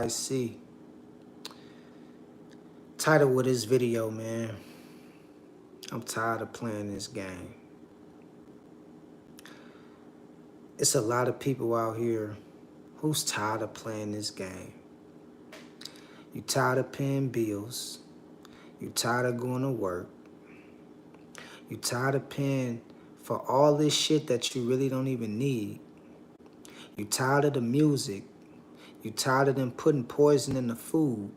see. Title of this video, man. I'm tired of playing this game. It's a lot of people out here who's tired of playing this game. You tired of paying bills. You tired of going to work. You tired of paying for all this shit that you really don't even need. You tired of the music. You tired of them putting poison in the food.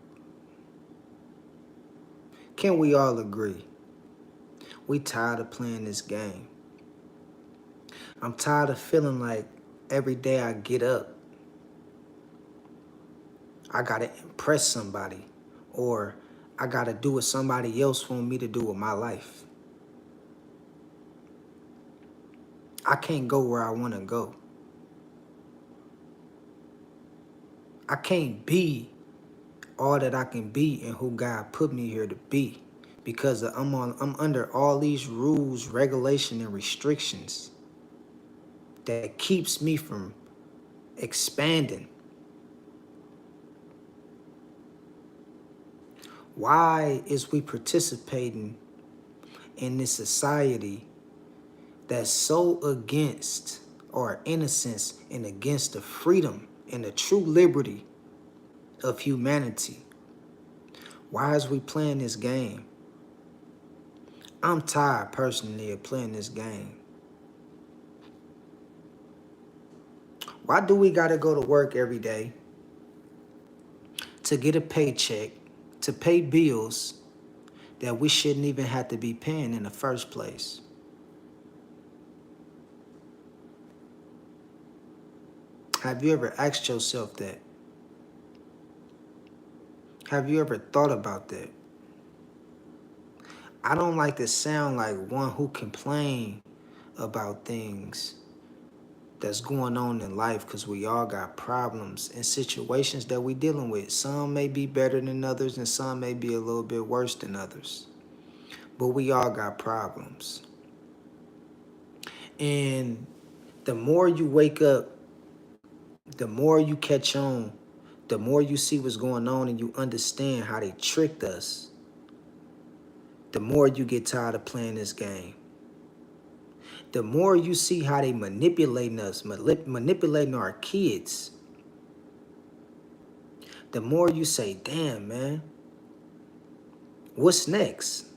Can we all agree? We tired of playing this game. I'm tired of feeling like every day I get up, I gotta impress somebody, or I gotta do what somebody else wants me to do with my life. I can't go where I wanna go. I can't be all that I can be and who God put me here to be, because I'm under all these rules, regulation, and restrictions that keeps me from expanding. Why is we participating in this society that's so against our innocence and against the freedom and the true liberty of humanity? Why is we playing this game? I'm tired personally of playing this game. Why do we gotta go to work every day to get a paycheck, to pay bills that we shouldn't even have to be paying in the first place? Have you ever asked yourself that? Have you ever thought about that? I don't like to sound like one who complain about things that's going on in life, because we all got problems and situations that we dealing with. Some may be better than others and some may be a little bit worse than others. But we all got problems. And the more you wake up, the more you catch on, the more you see what's going on and you understand how they tricked us, the more you get tired of playing this game. The more you see how they manipulating us, manipulating our kids, the more you say, damn, man, what's next?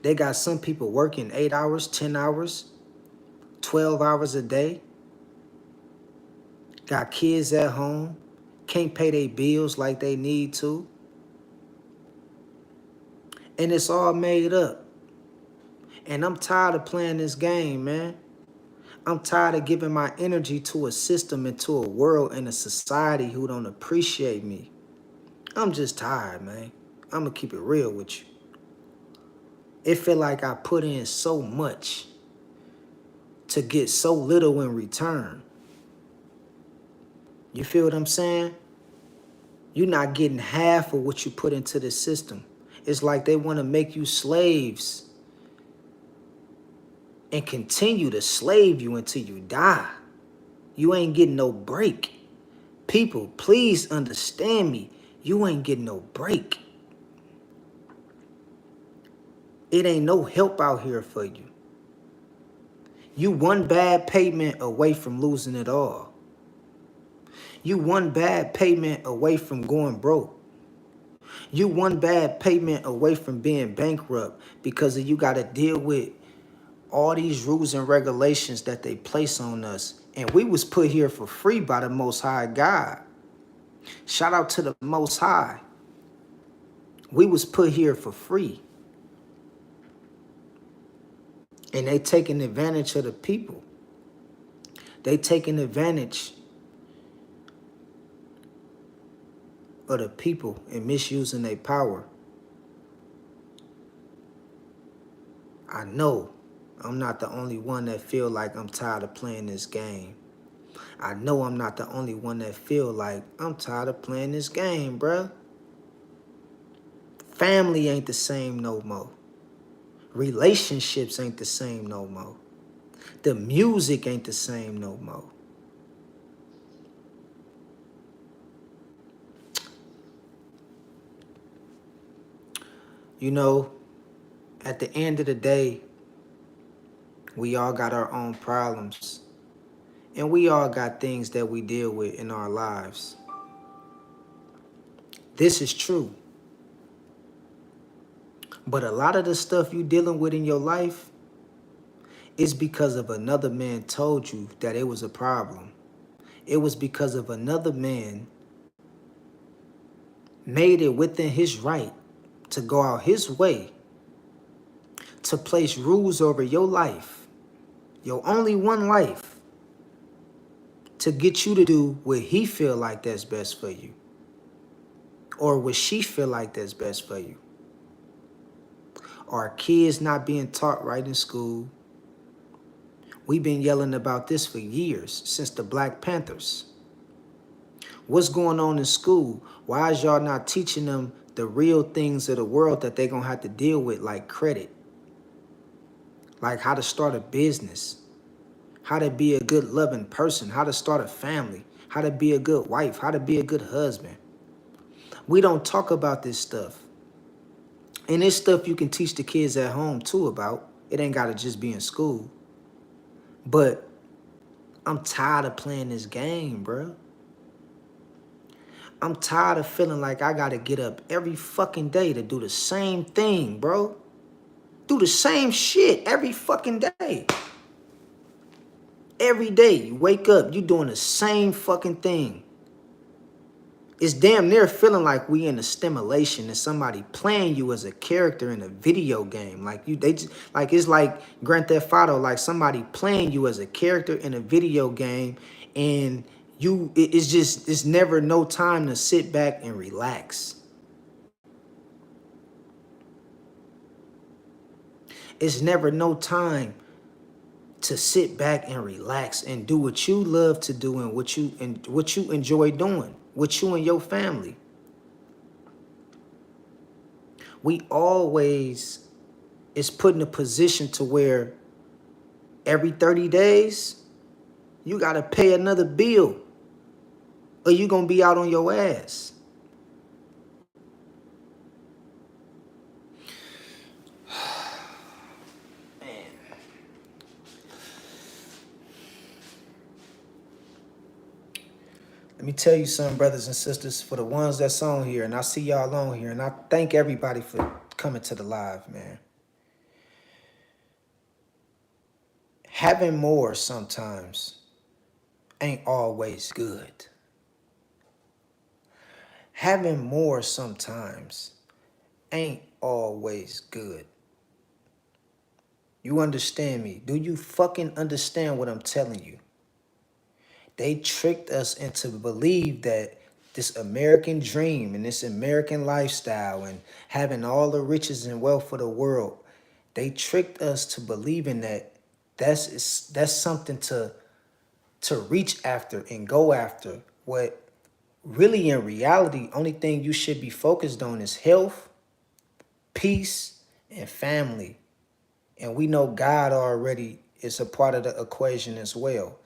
They got some people working 8 hours, 10 hours, 12 hours a day, got kids at home, can't pay their bills like they need to, and it's all made up. And I'm tired of playing this game, man. I'm tired of giving my energy to a system and to a world and a society who don't appreciate me. I'm just tired, man. I'm gonna keep it real with you. It feel like I put in so much to get so little in return. You feel what I'm saying? You're not getting half of what you put into the system. It's like they want to make you slaves and continue to slave you until you die. You ain't getting no break. People, please understand me. You ain't getting no break. It ain't no help out here for you. You one bad payment away from losing it all. You one bad payment away from going broke. You one bad payment away from being bankrupt because you got to deal with all these rules and regulations that they place on us. And we was put here for free by the Most High God. Shout out to the Most High. We was put here for free. And they taking advantage of the people. They taking advantage of the people and misusing their power. I know I'm not the only one that feel like I'm tired of playing this game. I know I'm not the only one that feel like I'm tired of playing this game, bruh. Family ain't the same no more. Relationships ain't the same no more. The music ain't the same no more. You know, at the end of the day, we all got our own problems. And we all got things that we deal with in our lives. This is true. But a lot of the stuff you dealing with in your life is because of another man told you that it was a problem. It was because of another man made it within his right to go out his way to place rules over your life, your only one life, to get you to do what he feel like that's best for you or what she feel like that's best for you. Our kids not being taught right in school. We've been yelling about this for years, since the Black Panthers. What's going on in school? Why is y'all not teaching them the real things of the world that they're going to have to deal with, like credit, like how to start a business, how to be a good loving person, how to start a family, how to be a good wife, how to be a good husband? We don't talk about this stuff. And it's stuff you can teach the kids at home too about. It ain't got to just be in school. But I'm tired of playing this game, bro. I'm tired of feeling like I got to get up every fucking day to do the same thing, bro. Do the same shit every fucking day. Every day you wake up, you doing the same fucking thing. It's damn near feeling like we in a stimulation and somebody playing you as a character in a video game. It's like Grand Theft Auto, like somebody playing you as a character in a video game, and it's never no time to sit back and relax. It's never no time to sit back and relax and do what you love to do and what you enjoy doing with you and your family. We always is put in a position to where every 30 days you got to pay another bill or you going to be out on your ass. Let me tell you something, brothers and sisters, for the ones that's on here, and I see y'all on here, and I thank everybody for coming to the live, man. Having more sometimes ain't always good. Having more sometimes ain't always good. You understand me? Do you fucking understand what I'm telling you? They tricked us into believe that this American dream and this American lifestyle and having all the riches and wealth of the world, they tricked us to believing that that's something to reach after and go after. What really in reality, only thing you should be focused on is health, peace, and family. And we know God already is a part of the equation as well.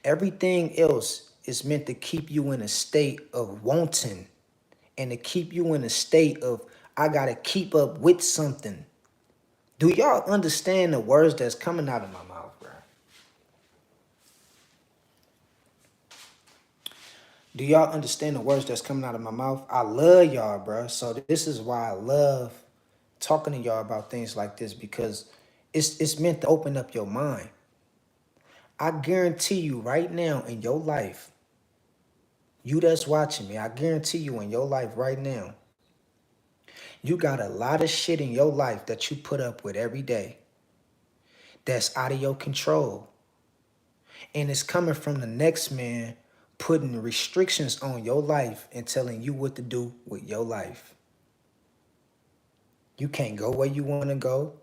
Everything else is meant to keep you in a state of wanting and to keep you in a state of, I got to keep up with something. Do y'all understand the words that's coming out of my mouth, bro? Do y'all understand the words that's coming out of my mouth? I love y'all, bro. So this is why I love talking to y'all about things like this, because it's meant to open up your mind. I guarantee you right now in your life, you that's watching me, I guarantee you in your life right now, you got a lot of shit in your life that you put up with every day that's out of your control. And it's coming from the next man putting restrictions on your life and telling you what to do with your life. You can't go where you want to go.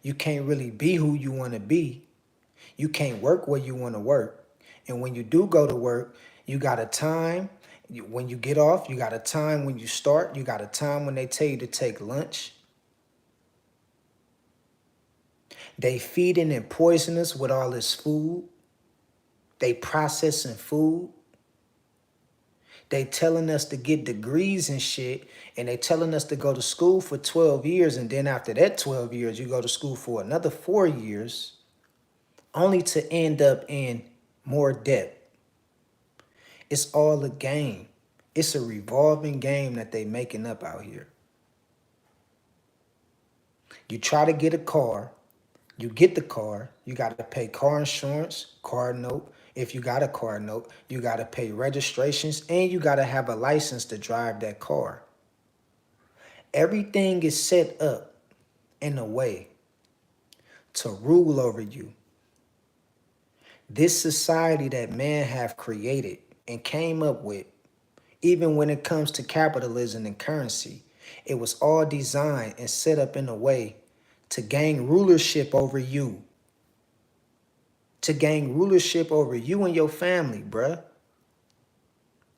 You can't really be who you want to be. You can't work where you want to work. And when you do go to work, you got a time. When you get off, you got a time when you start. You got a time when they tell you to take lunch. They feeding and poisoning us with all this food. They processing food. They telling us to get degrees and shit, and they telling us to go to school for 12 years, and then after that 12 years, you go to school for another 4 years, only to end up in more debt. It's all a game. It's a revolving game that they making up out here. You try to get a car, you get the car, you got to pay car insurance, car note. If you got a car note, you got to pay registrations, and you got to have a license to drive that car. Everything is set up in a way to rule over you. This society that man have created and came up with, even when it comes to capitalism and currency, it was all designed and set up in a way to gain rulership over you. To gain rulership over you and your family, bruh.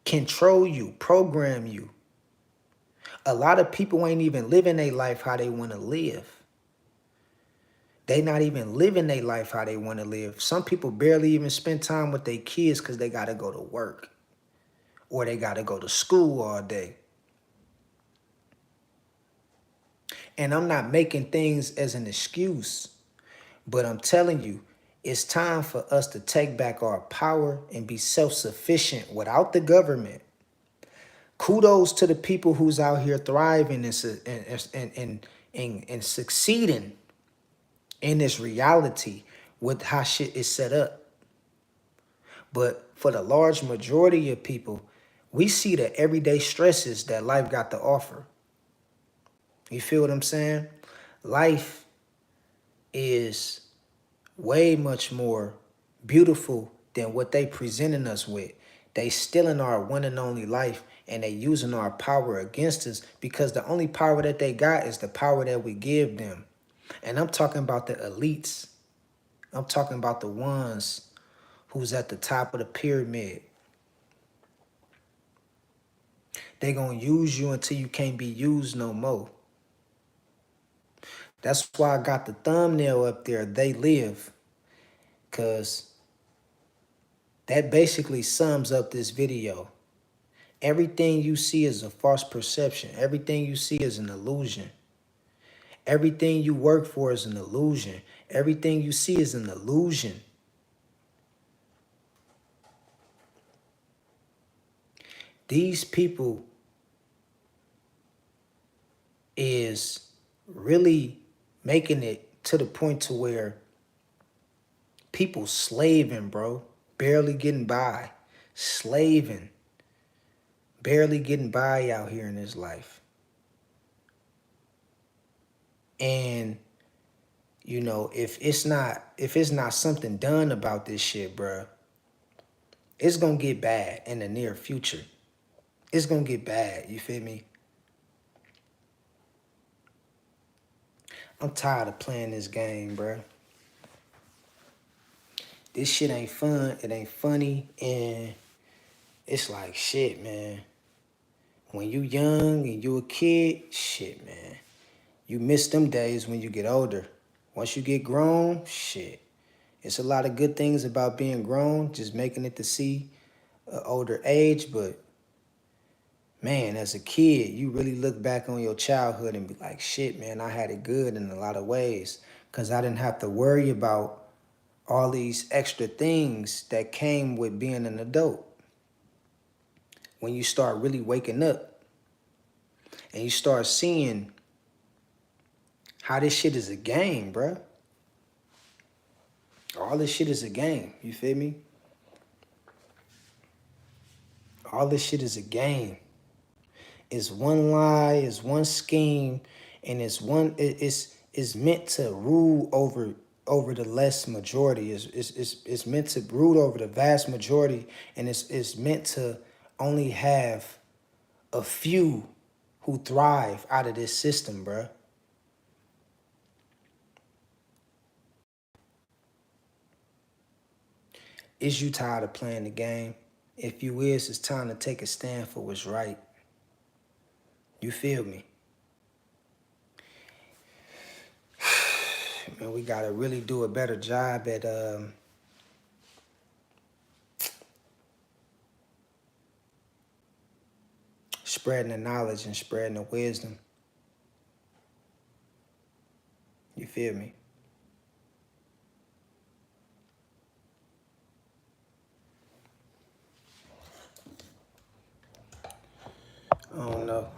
Control you, program you. A lot of people ain't even living their life how they want to live. They not even living their life how they want to live. Some people barely even spend time with their kids because they got to go to work or they got to go to school all day. And I'm not making things as an excuse, but I'm telling you, it's time for us to take back our power and be self-sufficient without the government. Kudos to the people who's out here thriving and succeeding in this reality with how shit is set up. But for the large majority of people, we see the everyday stresses that life got to offer. You feel what I'm saying? Life is way much more beautiful than what they presenting us with. They stealing our one and only life, and they using our power against us because the only power that they got is the power that we give them. And I'm talking about the elites. I'm talking about the ones who's at the top of the pyramid. They gonna use you until you can't be used no more. That's why I got the thumbnail up there, They Live, because that basically sums up this video. Everything you see is a false perception. Everything you see is an illusion. Everything you work for is an illusion. Everything you see is an illusion. These people is really making it to the point to where people slaving, bro, barely getting by, slaving, barely getting by out here in this life. And you know, if it's not something done about this shit, bro, it's gonna get bad in the near future. It's gonna get bad, you feel me? I'm tired of playing this game, bro. This shit ain't fun, it ain't funny, and it's like, shit, man. When you young and you a kid, shit, man. You miss them days when you get older. Once you get grown, shit. It's a lot of good things about being grown, just making it to see an older age, but man, as a kid, you really look back on your childhood and be like, shit, man, I had it good in a lot of ways because I didn't have to worry about all these extra things that came with being an adult. When you start really waking up and you start seeing how this shit is a game, bruh. All this shit is a game, you feel me? All this shit is a game. It's one lie, it's one scheme, and it's meant to rule over the less majority. It's meant to rule over the vast majority, and it's meant to only have a few who thrive out of this system, bruh. Is you tired of playing the game? If you is, it's time to take a stand for what's right. You feel me? Man, we gotta really do a better job at spreading the knowledge and spreading the wisdom. You feel me? I don't know.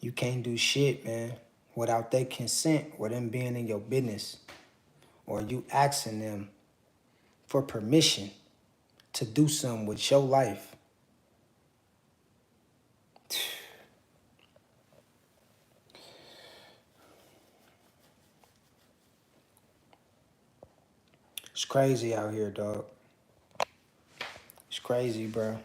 You can't do shit, man, without their consent or them being in your business or you asking them for permission to do something with your life. It's crazy out here, dog. It's crazy, bro.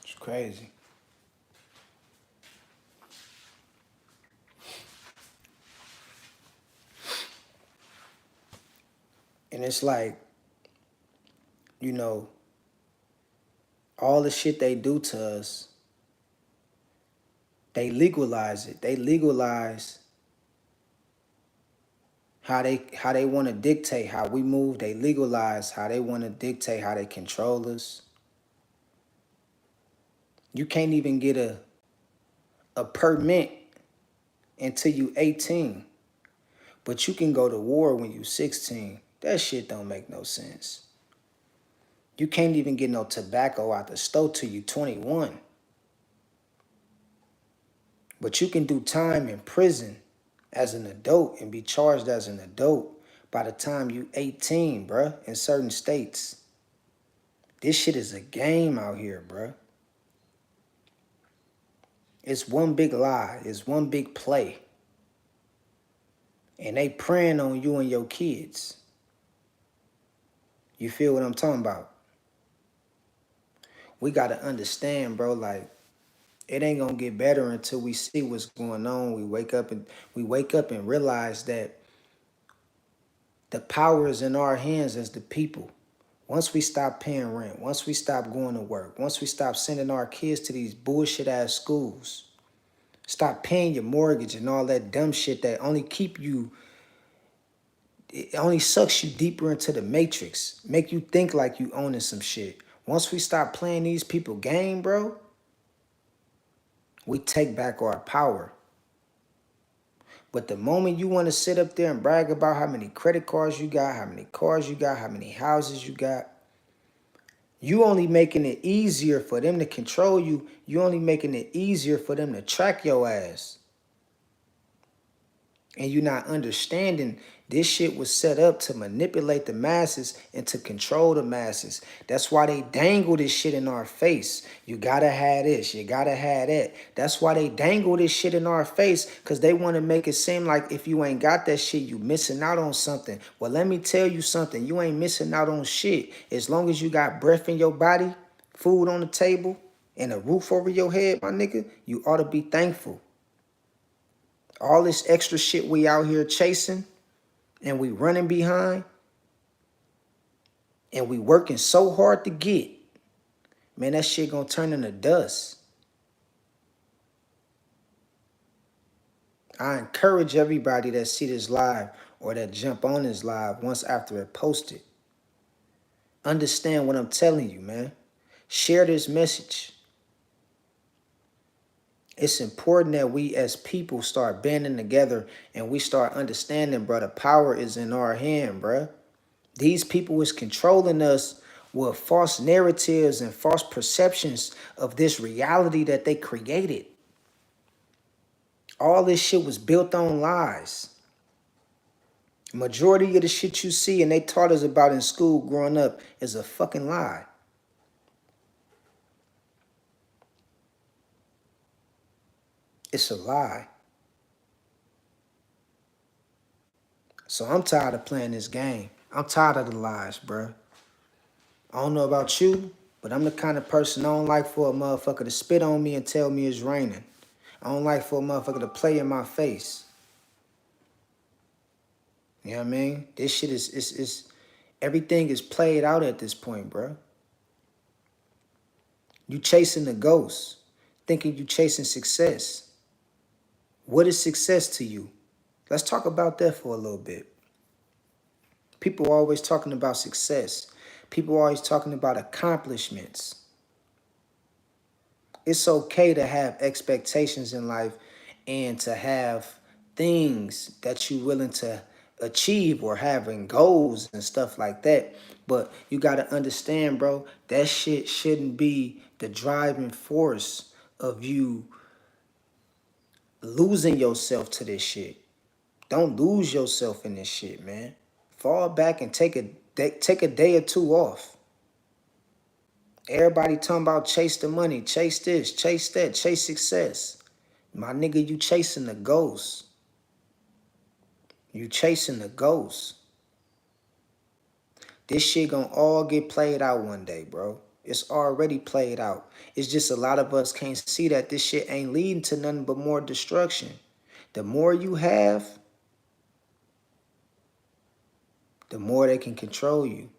It's crazy. And it's like, you know, all the shit they do to us, they legalize it. They legalize how they want to dictate how we move. They legalize how they want to dictate how they control us. You can't even get a permit until you 18, but you can go to war when you 16. That shit don't make no sense. You can't even get no tobacco out the store till you 21. But you can do time in prison as an adult and be charged as an adult by the time you 18, bruh, in certain states. This shit is a game out here, bruh. It's one big lie. It's one big play. And they preying on you and your kids. You feel what I'm talking about? We got to understand, bro, like, it ain't gonna get better until we see what's going on. We wake up and realize that the power is in our hands as the people. Once we stop paying rent, once we stop going to work, once we stop sending our kids to these bullshit ass schools, stop paying your mortgage and all that dumb shit that only keep you, it only sucks you deeper into the matrix, make you think like you owning some shit. Once we stop playing these people game, bro, we take back our power. But the moment you want to sit up there and brag about how many credit cards you got, how many cars you got, how many houses you got, you only making it easier for them to control you. You only making it easier for them to track your ass. And you're not understanding this shit was set up to manipulate the masses and to control the masses. That's why they dangle this shit in our face. You gotta have this, you gotta have that. That's why they dangle this shit in our face, because they want to make it seem like if you ain't got that shit, you missing out on something. Well, let me tell you something. You ain't missing out on shit. As long as you got breath in your body, food on the table, and a roof over your head, my nigga, you ought to be thankful. All this extra shit we out here chasing and we running behind and we working so hard to get, man, that shit gonna turn into dust. I encourage everybody that see this live or that jump on this live once after it posted. Understand what I'm telling you, man. Share this message. It's important that we as people start banding together and we start understanding, bro, the power is in our hand, bro. These people is controlling us with false narratives and false perceptions of this reality that they created. All this shit was built on lies. Majority of the shit you see and they taught us about in school growing up is a fucking lie. It's a lie. So I'm tired of playing this game. I'm tired of the lies, bruh. I don't know about you, but I'm the kind of person I don't like for a motherfucker to spit on me and tell me it's raining. I don't like for a motherfucker to play in my face. You know what I mean? This shit is everything is played out at this point, bruh. You chasing the ghost, thinking you chasing success. What is success to you? Let's talk about that for a little bit. People are always talking about success. People are always talking about accomplishments. It's okay to have expectations in life and to have things that you're willing to achieve or having goals and stuff like that. But you got to understand, bro, that shit shouldn't be the driving force of you losing yourself to this shit. Don't lose yourself in this shit, man. Fall back and take a day or two off. Everybody talking about chase the money, chase this, chase that, chase success. My nigga, you chasing the ghost. You chasing the ghost. This shit gonna all get played out one day, bro. It's already played out. It's just a lot of us can't see that this shit ain't leading to nothing but more destruction. The more you have, the more they can control you.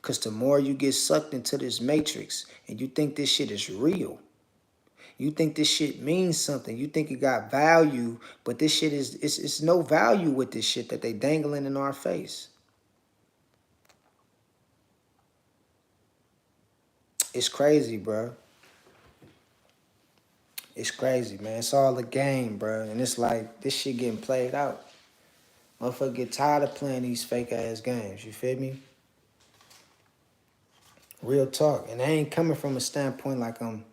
Because the more you get sucked into this matrix and you think this shit is real, you think this shit means something, you think it got value, but this shit it's no value with this shit that they dangling in our face. It's crazy, bro. It's crazy, man. It's all a game, bro. And it's like, this shit getting played out. Motherfucker get tired of playing these fake ass games, you feel me? Real talk. And I ain't coming from a standpoint like I'm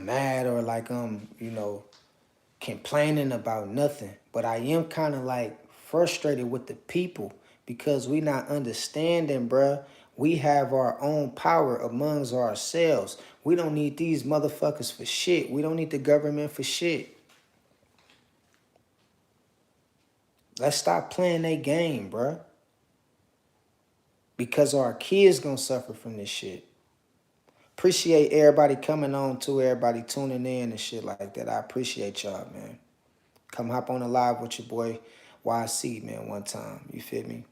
mad or like I'm, complaining about nothing. But I am kind of like frustrated with the people because we not understanding, bruh. We have our own power amongst ourselves. We don't need these motherfuckers for shit. We don't need the government for shit. Let's stop playing that game, bruh. Because our kids gonna suffer from this shit. Appreciate everybody coming on too, everybody tuning in and shit like that. I appreciate y'all, man. Come hop on the live with your boy YC, man, one time. You feel me?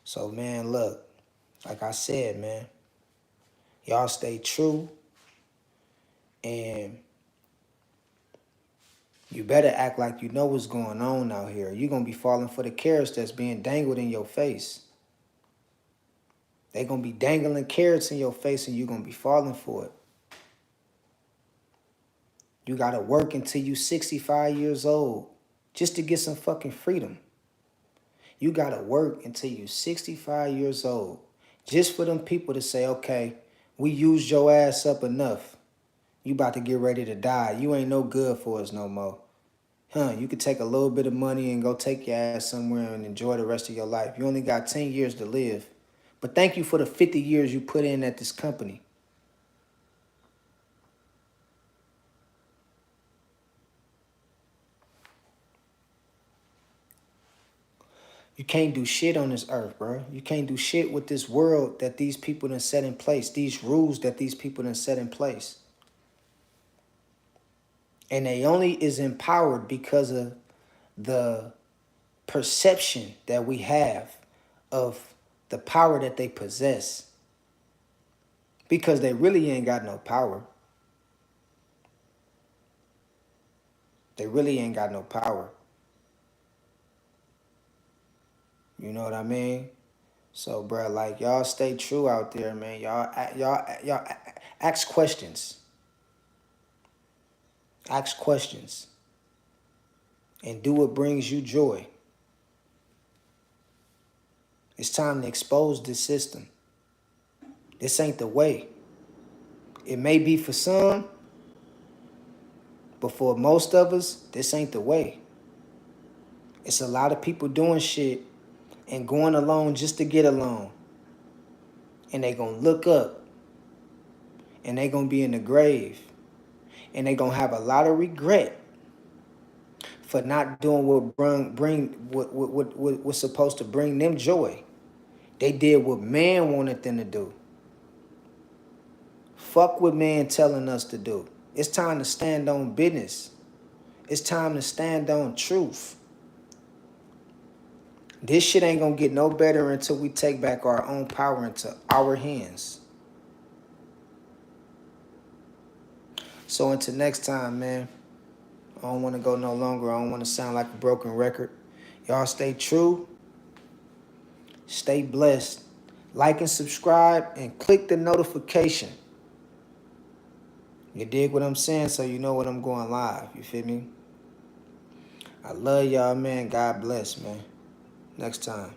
So, man, look, like I said, man, y'all stay true and you better act like you know what's going on out here. You're going to be falling for the carrots that's being dangled in your face. They're going to be dangling carrots in your face and you're going to be falling for it. You got to work until you 65 years old just to get some fucking freedom. You got to work until you 65 years old just for them people to say, okay, we used your ass up enough. You about to get ready to die. You ain't no good for us no more. You could take a little bit of money and go take your ass somewhere and enjoy the rest of your life. You only got 10 years to live. But thank you for the 50 years you put in at this company. You can't do shit on this earth, bro. You can't do shit with this world that these people done set in place, these rules that these people done set in place. And they only is empowered because of the perception that we have of the power that they possess. Because they really ain't got no power. They really ain't got no power. You know what I mean? So, bro, like, y'all stay true out there, man. Y'all ask questions. Ask questions. And do what brings you joy. It's time to expose this system. This ain't the way. It may be for some, but for most of us, this ain't the way. It's a lot of people doing shit and going along just to get along. And they gonna look up and they gonna be in the grave. And they gonna have a lot of regret for not doing what was supposed to bring them joy. They did what man wanted them to do. Fuck what man telling us to do. It's time to stand on business. It's time to stand on truth. This shit ain't gonna get no better until we take back our own power into our hands. So until next time, man, I don't want to go no longer. I don't want to sound like a broken record. Y'all stay true. Stay blessed. Like and subscribe and click the notification. You dig what I'm saying? So you know when I'm going live. You feel me? I love y'all, man. God bless, man. Next time.